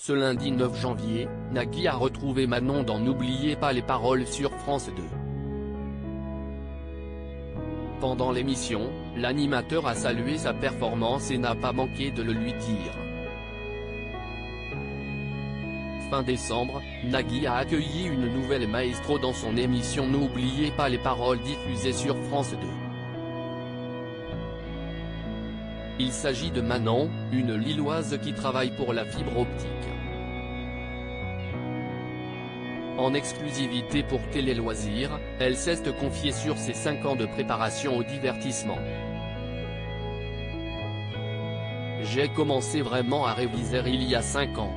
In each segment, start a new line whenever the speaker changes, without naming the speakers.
Ce lundi 9 janvier, Nagui a retrouvé Manon dans N'oubliez pas les paroles sur France 2. Pendant l'émission, l'animateur a salué sa performance et n'a pas manqué de le lui dire. Fin décembre, Nagui a accueilli une nouvelle maestro dans son émission N'oubliez pas les paroles diffusée sur France 2. Il s'agit de Manon, une Lilloise qui travaille pour la fibre optique. En exclusivité pour Télé Loisirs, elle s'est confiée sur ses 5 ans de préparation au divertissement. J'ai commencé vraiment à réviser il y a 5 ans.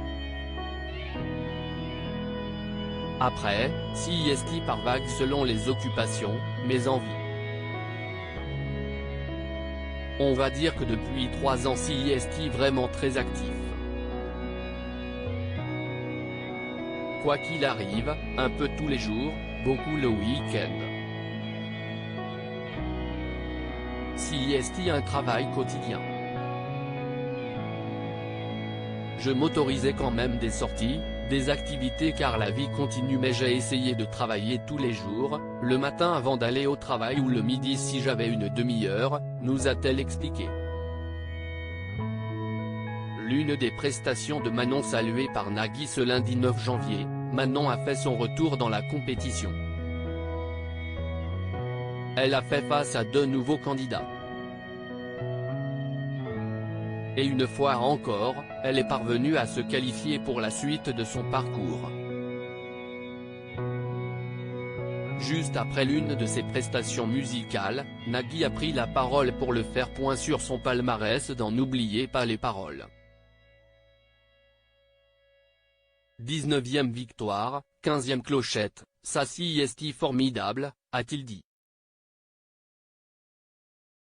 Après, CIST par vague selon les occupations, mes envies. On va dire que depuis 3 ans CIST vraiment très actif. Quoi qu'il arrive, un peu tous les jours, beaucoup le week-end. CIST un travail quotidien. Je m'autorisais quand même des sorties, des activités car la vie continue mais j'ai essayé de travailler tous les jours, le matin avant d'aller au travail ou le midi si j'avais une demi-heure, nous a-t-elle expliqué. L'une des prestations de Manon saluée par Nagui ce lundi 9 janvier, Manon a fait son retour dans la compétition. Elle a fait face à 2 nouveaux candidats. Et une fois encore, elle est parvenue à se qualifier pour la suite de son parcours. Juste après l'une de ses prestations musicales, Nagui a pris la parole pour le faire point sur son palmarès dans N'oubliez pas les paroles. 19e victoire, 15e clochette, ça CIST formidable, a-t-il dit.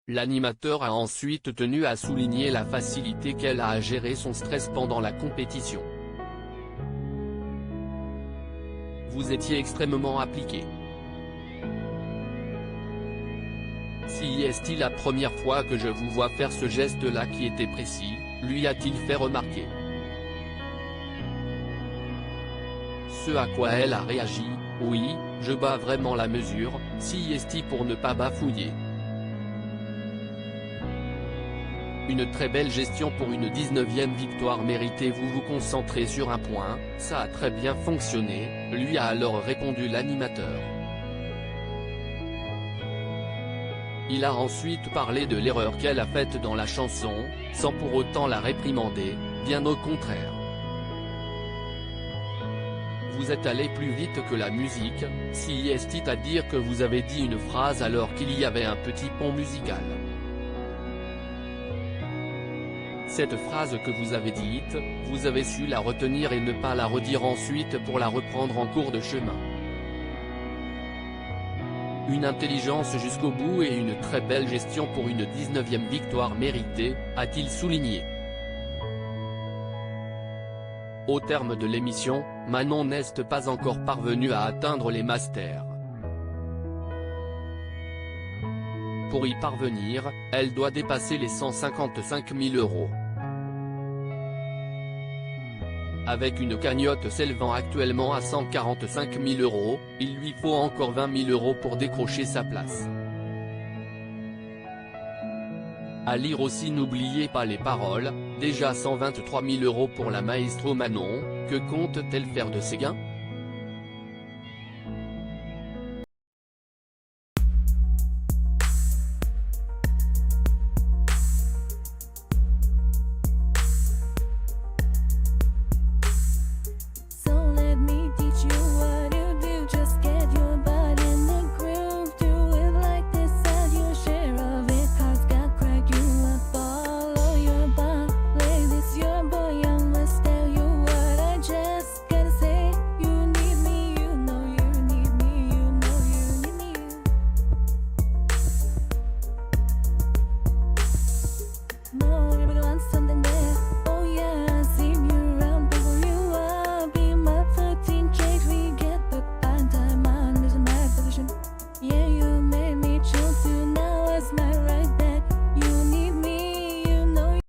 L'animateur a ensuite tenu à souligner la facilité qu'elle a à gérer son stress pendant la compétition. Vous étiez extrêmement appliqué. CIST la première fois que je vous vois faire ce geste-là qui était précis, lui a-t-il fait remarquer. Ce à quoi elle a réagi, oui, je bats vraiment la mesure, CIST pour ne pas bafouiller. Une très belle gestion pour une 19e victoire méritée. Vous vous concentrez sur un point, ça a très bien fonctionné, lui a alors répondu l'animateur. Il a ensuite parlé de l'erreur qu'elle a faite dans la chanson, sans pour autant la réprimander, bien au contraire. Vous êtes allé plus vite que la musique, CIST à dire que vous avez dit une phrase alors qu'il y avait un petit pont musical. Cette phrase que vous avez dite, vous avez su la retenir et ne pas la redire ensuite pour la reprendre en cours de chemin. Une intelligence jusqu'au bout et une très belle gestion pour une 19e victoire méritée, a-t-il souligné. Au terme de l'émission, Manon n'est pas encore parvenue à atteindre les masters. Pour y parvenir, elle doit dépasser les 155 000 €. Avec une cagnotte s'élevant actuellement à 145 000 €, il lui faut encore 20 000 € pour décrocher sa place. À lire aussi N'oubliez pas les paroles, déjà 123 000 € pour la maestro Manon, que compte-t-elle faire de ses gains ?